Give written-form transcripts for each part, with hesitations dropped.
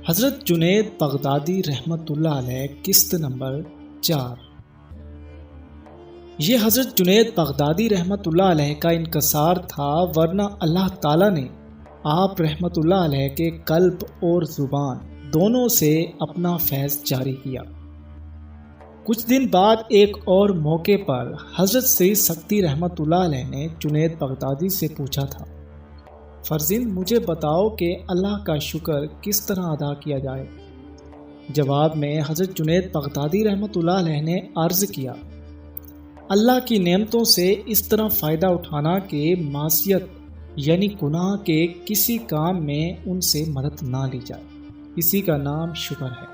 حضرت جنید بغدادی رحمۃ اللہ علیہ قسط نمبر 4۔ یہ حضرت جنید بغدادی رحمۃ اللہ علیہ کا انکسار تھا، ورنہ اللہ تعالیٰ نے آپ رحمۃ اللہ علیہ کے قلب اور زبان دونوں سے اپنا فیض جاری کیا۔ کچھ دن بعد ایک اور موقع پر حضرت سید سکتی رحمۃ اللہ علیہ نے جنید بغدادی سے پوچھا تھا، فرزند مجھے بتاؤ کہ اللہ کا شکر کس طرح ادا کیا جائے۔ جواب میں حضرت جنید بغدادی رحمۃ اللہ علیہ نے عرض کیا، اللہ کی نعمتوں سے اس طرح فائدہ اٹھانا کہ معصیت یعنی گناہ کے کسی کام میں ان سے مدد نہ لی جائے، اسی کا نام شکر ہے۔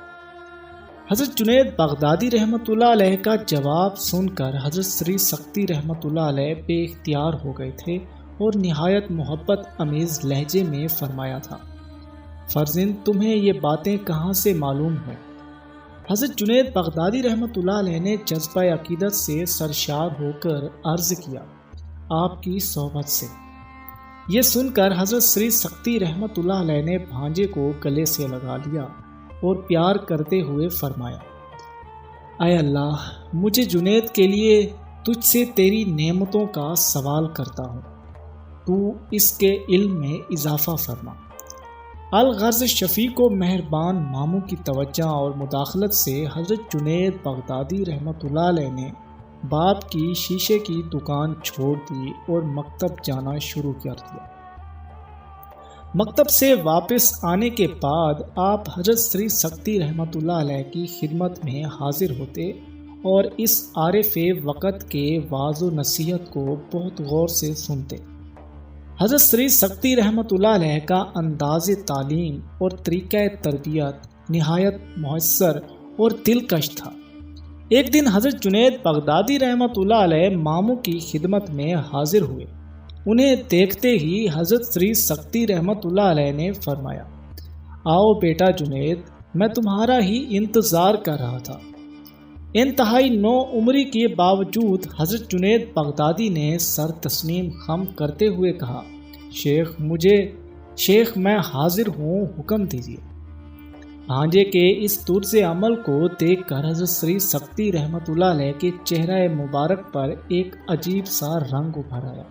حضرت جنید بغدادی رحمۃ اللہ علیہ کا جواب سن کر حضرت سری سکتی رحمۃ اللہ علیہ بے اختیار ہو گئے تھے اور نہایت محبت امیز لہجے میں فرمایا تھا، فرزند تمہیں یہ باتیں کہاں سے معلوم ہیں؟ حضرت جنید بغدادی رحمۃ اللہ علیہ نے جذبہ عقیدت سے سرشار ہو کر عرض کیا، آپ کی صحبت سے۔ یہ سن کر حضرت سری سکتی رحمۃ اللہ علیہ نے بھانجے کو گلے سے لگا لیا اور پیار کرتے ہوئے فرمایا، اے اللہ، مجھے جنید کے لیے تجھ سے تیری نعمتوں کا سوال کرتا ہوں، تو اس کے علم میں اضافہ فرما۔ الغرض شفیق و مہربان ماموں کی توجہ اور مداخلت سے حضرت جنید بغدادی رحمۃ اللہ علیہ نے باپ کی شیشے کی دکان چھوڑ دی اور مکتب جانا شروع کر دیا۔ مکتب سے واپس آنے کے بعد آپ حضرت سری سکتی رحمۃ اللہ علیہ کی خدمت میں حاضر ہوتے اور اس عارف وقت کے وعظ و نصیحت کو بہت غور سے سنتے۔ حضرت سری سکتی رحمۃ اللہ علیہ کا انداز تعلیم اور طریقہ تربیت نہایت مؤثر اور دلکش تھا۔ ایک دن حضرت جنید بغدادی رحمۃ اللہ علیہ ماموں کی خدمت میں حاضر ہوئے۔ انہیں دیکھتے ہی حضرت سری سکتی رحمۃ اللہ علیہ نے فرمایا، آؤ بیٹا جنید، میں تمہارا ہی انتظار کر رہا تھا۔ انتہائی نو عمری کے باوجود حضرت جنید بغدادی نے سر تسلیم خم کرتے ہوئے کہا، شیخ میں حاضر ہوں، حکم دیجیے۔ بھانجے کے اس طرز عمل کو دیکھ کر حضرت سری سکتی رحمۃ اللہ علیہ کے چہرہ مبارک پر ایک عجیب سا رنگ ابھر آیا،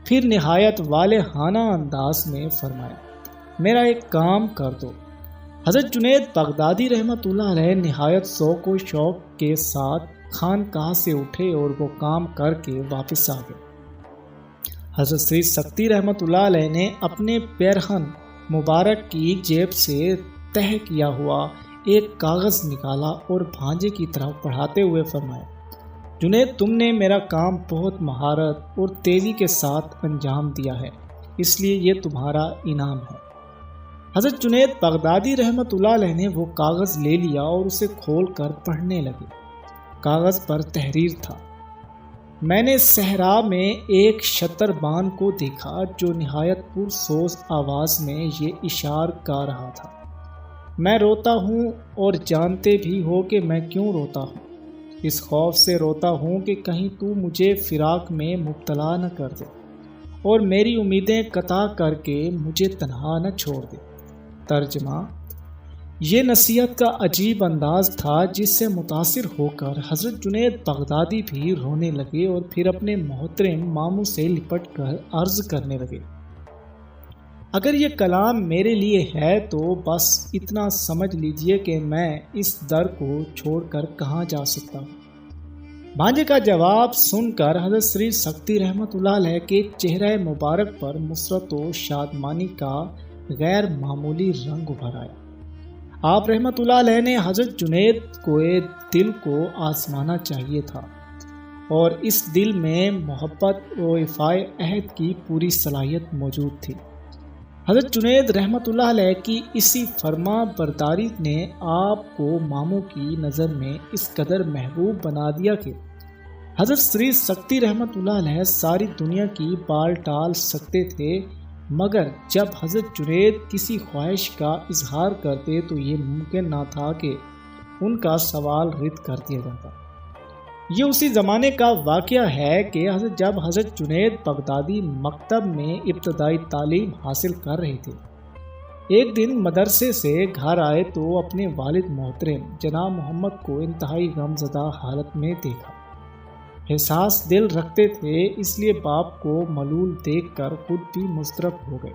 پھر نہایت والہانہ انداز میں فرمایا، میرا ایک کام کر دو۔ حضرت جنید بغدادی رحمۃ اللہ علیہ نہایت ذوق و شوق کے ساتھ خانقاہ سے اٹھے اور وہ کام کر کے واپس آ گئے۔ حضرت سری سکتی رحمۃ اللہ علیہ نے اپنے پیرہن مبارک کی جیب سے تہ کیا ہوا ایک کاغذ نکالا اور بھانجے کی طرف پڑھاتے ہوئے فرمایا، جنید تم نے میرا کام بہت مہارت اور تیزی کے ساتھ انجام دیا ہے، اس لیے یہ تمہارا انعام ہے۔ حضرت جنید بغدادی رحمۃ اللہ علیہ نے وہ کاغذ لے لیا اور اسے کھول کر پڑھنے لگے۔ کاغذ پر تحریر تھا، میں نے صحرا میں ایک شتربان کو دیکھا جو نہایت پرسوز آواز میں یہ اشعار گا رہا تھا، میں روتا ہوں اور جانتے بھی ہو کہ میں کیوں روتا ہوں، اس خوف سے روتا ہوں کہ کہیں تو مجھے فراق میں مبتلا نہ کر دے اور میری امیدیں قطع کر کے مجھے تنہا نہ چھوڑ دے۔ ترجمہ: یہ نصیحت کا عجیب انداز تھا جس سے متاثر ہو کر حضرت جنید بغدادی بھی رونے لگے اور پھر اپنے محترم ماموں سے لپٹ کر عرض کرنے لگے، اگر یہ کلام میرے لیے ہے تو بس اتنا سمجھ لیجئے کہ میں اس در کو چھوڑ کر کہاں جا سکتا ہوں۔ بھانجے کا جواب سن کر حضرت سری سکتی رحمۃ اللہ علیہ کے چہرہ مبارک پر مسرت و شادمانی کا غیر معمولی رنگ ابھر آیا۔ آپ رحمۃ اللہ علیہ نے حضرت جنید کو دل کو آزمانا چاہیے تھا اور اس دل میں محبت و وفائے عہد کی پوری صلاحیت موجود تھی۔ حضرت جنید رحمۃ اللہ علیہ کی اسی فرما برداری نے آپ کو ماموں کی نظر میں اس قدر محبوب بنا دیا کہ حضرت سری سکتی رحمۃ اللہ علیہ ساری دنیا کی بال ٹال سکتے تھے، مگر جب حضرت جنید کسی خواہش کا اظہار کرتے تو یہ ممکن نہ تھا کہ ان کا سوال رد کر دیا جاتا۔ یہ اسی زمانے کا واقعہ ہے کہ جب حضرت جنید بغدادی مکتب میں ابتدائی تعلیم حاصل کر رہے تھے، ایک دن مدرسے سے گھر آئے تو اپنے والد محترم جناب محمد کو انتہائی غمزدہ حالت میں دیکھا۔ حساس دل رکھتے تھے، اس لیے باپ کو ملول دیکھ کر خود بھی مضطرب ہو گئے۔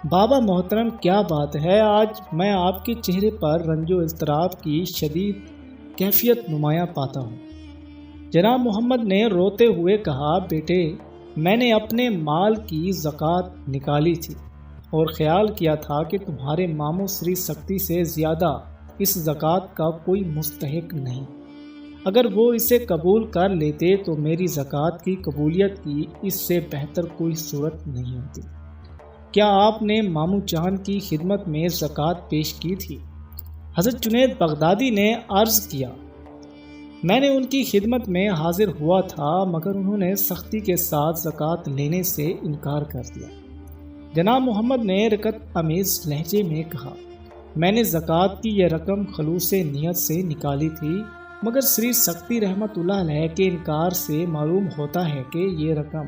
بابا محترم، کیا بات ہے؟ آج میں آپ کے چہرے پر رنج و اضطراب کی شدید کیفیت نمایاں پاتا ہوں۔ جناب محمد نے روتے ہوئے کہا، بیٹے، میں نے اپنے مال کی زکوٰۃ نکالی تھی اور خیال کیا تھا کہ تمہارے ماموں سری سکتی سے زیادہ اس زکوٰۃ کا کوئی مستحق نہیں۔ اگر وہ اسے قبول کر لیتے تو میری زکوٰۃ کی قبولیت کی اس سے بہتر کوئی صورت نہیں ہوتی۔ کیا آپ نے ماموں جان کی خدمت میں زکوٰۃ پیش کی تھی؟ حضرت جنید بغدادی نے عرض کیا، میں نے ان کی خدمت میں حاضر ہوا تھا، مگر انہوں نے سختی کے ساتھ زکوٰۃ لینے سے انکار کر دیا۔ جناب محمد نے رقت آمیز لہجے میں کہا، میں نے زکوٰۃ کی یہ رقم خلوص نیت سے نکالی تھی، مگر سری سکتی رحمت اللہ علیہ کے انکار سے معلوم ہوتا ہے کہ یہ رقم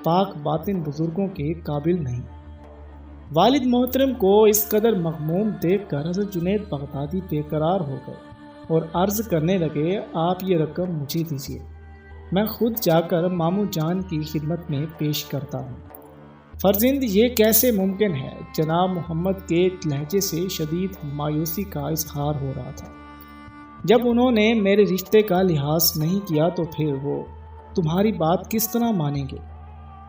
پاک باطن بزرگوں کے قابل نہیں۔ والد محترم کو اس قدر مغموم دیکھ کر حضرت جنید بغدادی بے قرار ہو گئے اور عرض کرنے لگے، آپ یہ رقم مجھے دیجیے، میں خود جا کر ماموں جان کی خدمت میں پیش کرتا ہوں۔ فرزند، یہ کیسے ممکن ہے؟ جناب محمد کے لہجے سے شدید مایوسی کا اظہار ہو رہا تھا۔ جب انہوں نے میرے رشتے کا لحاظ نہیں کیا تو پھر وہ تمہاری بات کس طرح مانیں گے؟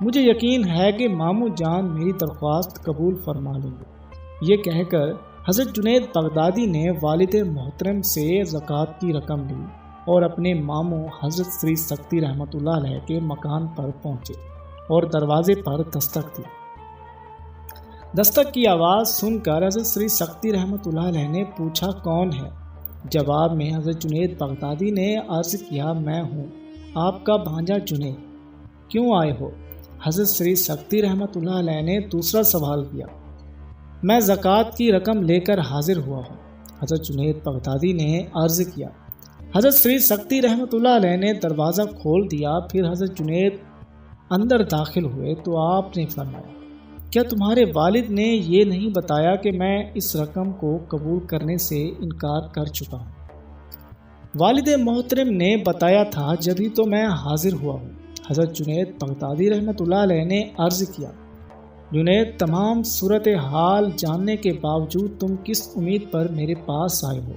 مجھے یقین ہے کہ ماموں جان میری درخواست قبول فرما لیں گے۔ یہ کہہ کر حضرت جنید بغدادی نے والد محترم سے زکوٰۃ کی رقم لی اور اپنے ماموں حضرت سری سکتی رحمت اللہ علیہ کے مکان پر پہنچے اور دروازے پر دستک دی۔ دستک کی آواز سن کر حضرت سری سکتی رحمت اللہ علیہ نے پوچھا، کون ہے؟ جواب میں حضرت جنید بغدادی نے عرض کیا، میں ہوں، آپ کا بھانجا جنید، کیوں آئے ہو؟ حضرت سری سکتی رحمت اللہ علیہ نے دوسرا سوال کیا۔ میں زکوٰۃ کی رقم لے کر حاضر ہوا ہوں، حضرت جنید بغدادی نے عرض کیا۔ حضرت سری سکتی رحمت اللہ علیہ نے دروازہ کھول دیا۔ پھر حضرت جنید اندر داخل ہوئے تو آپ نے فرمایا، کیا تمہارے والد نے یہ نہیں بتایا کہ میں اس رقم کو قبول کرنے سے انکار کر چکا ہوں؟ والد محترم نے بتایا تھا، جبھی تو میں حاضر ہوا ہوں۔ حضرت جنید بغدادی رحمت اللہ علیہ نے عرض کیا، جنید، تمام صورتحال جاننے کے باوجود تم کس امید پر میرے پاس آئے ہو؟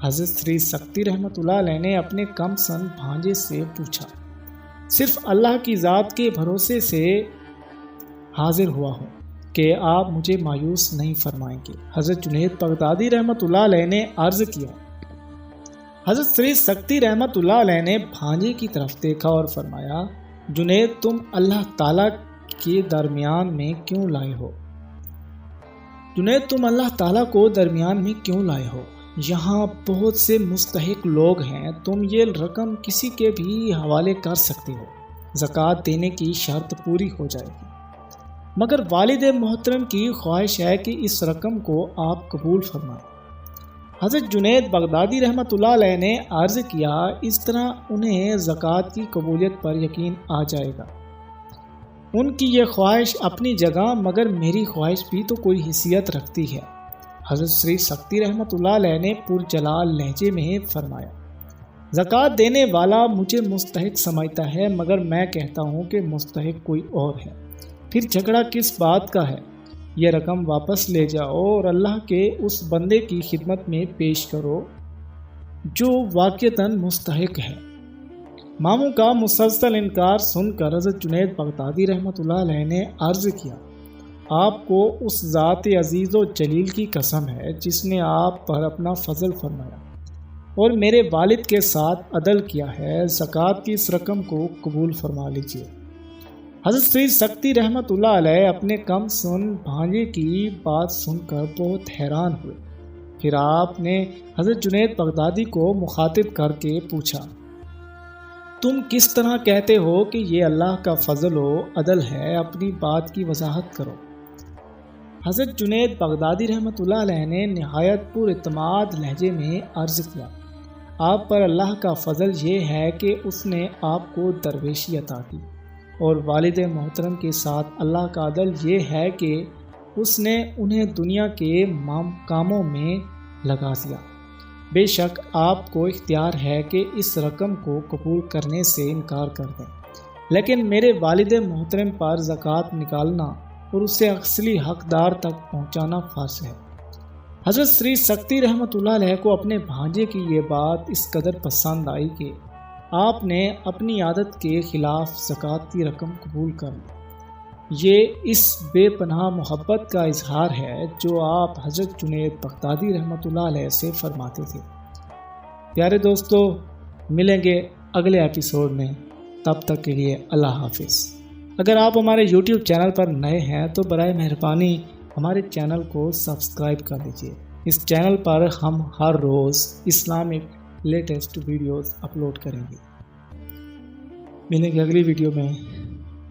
حضرت سری سکتی رحمت اللہ علیہ نے اپنے کم سن بھانجے سے پوچھا۔ صرف اللہ کی ذات کے بھروسے سے حاضر ہوا ہوں کہ آپ مجھے مایوس نہیں فرمائیں گے، حضرت جنید بغدادی رحمت اللہ علیہ نے عرض کیا۔ حضرت سری سکتی رحمت اللہ علیہ نے بھانجے کی طرف دیکھا اور فرمایا، جنید، تم اللہ تعالیٰ کے درمیان میں کیوں لائے ہو؟ جنید، تم اللہ تعالیٰ کو درمیان میں کیوں لائے ہو؟ یہاں بہت سے مستحق لوگ ہیں، تم یہ رقم کسی کے بھی حوالے کر سکتے ہو، زکوٰۃ دینے کی شرط پوری ہو جائے گی۔ مگر والد محترم کی خواہش ہے کہ اس رقم کو آپ قبول فرمائیں۔ حضرت جنید بغدادی رحمت اللہ علیہ نے عرض کیا، اس طرح انہیں زکوٰۃ کی قبولیت پر یقین آ جائے گا۔ ان کی یہ خواہش اپنی جگہ، مگر میری خواہش بھی تو کوئی حیثیت رکھتی ہے۔ حضرت سری سکتی رحمت اللہ علیہ نے پرجلال لہجے میں فرمایا، زکوٰۃ دینے والا مجھے مستحق سمجھتا ہے، مگر میں کہتا ہوں کہ مستحق کوئی اور ہے۔ پھر جھگڑا کس بات کا ہے؟ یہ رقم واپس لے جاؤ اور اللہ کے اس بندے کی خدمت میں پیش کرو جو واقعتاً مستحق ہے۔ ماموں کا مسلسل انکار سن کر حضرت جنید بغدادی رحمت اللہ علیہ نے عرض کیا، آپ کو اس ذات عزیز و جلیل کی قسم ہے جس نے آپ پر اپنا فضل فرمایا اور میرے والد کے ساتھ عدل کیا ہے، زکوٰۃ کی اس رقم کو قبول فرما لیجیے۔ حضرت سری سکتی رحمت اللہ علیہ اپنے کم سن بھانجے کی بات سن کر بہت حیران ہوئے۔ پھر آپ نے حضرت جنید بغدادی کو مخاطب کر کے پوچھا، تم کس طرح کہتے ہو کہ یہ اللہ کا فضل و عدل ہے؟ اپنی بات کی وضاحت کرو۔ حضرت جنید بغدادی رحمت اللہ علیہ نے نہایت پر اعتماد لہجے میں عرض کیا، آپ پر اللہ کا فضل یہ ہے کہ اس نے آپ کو درویشی عطا کی، اور والد محترم کے ساتھ اللہ کا عدل یہ ہے کہ اس نے انہیں دنیا کے کاموں میں لگا دیا۔ بے شک آپ کو اختیار ہے کہ اس رقم کو قبول کرنے سے انکار کر دیں، لیکن میرے والد محترم پر زکوٰۃ نکالنا اور اسے اصلی حقدار تک پہنچانا فرض ہے۔ حضرت سری سکتی رحمۃ اللہ علیہ کو اپنے بھانجے کی یہ بات اس قدر پسند آئی کہ آپ نے اپنی عادت کے خلاف زکوٰۃ کی رقم قبول کر لی۔ یہ اس بے پناہ محبت کا اظہار ہے جو آپ حضرت جنید بغدادی رحمۃ اللہ علیہ سے فرماتے تھے۔ پیارے دوستو، ملیں گے اگلے ایپیسوڈ میں، تب تک کے لیے اللہ حافظ۔ اگر آپ ہمارے YouTube چینل پر نئے ہیں تو برائے مہربانی ہمارے چینل کو سبسکرائب کر لیجیے۔ اس چینل پر ہم ہر روز اسلامک لیٹسٹ ویڈیوز اپلوڈ کریں گے۔ ملیں گے اگلی ویڈیو میں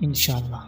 انشاءاللہ۔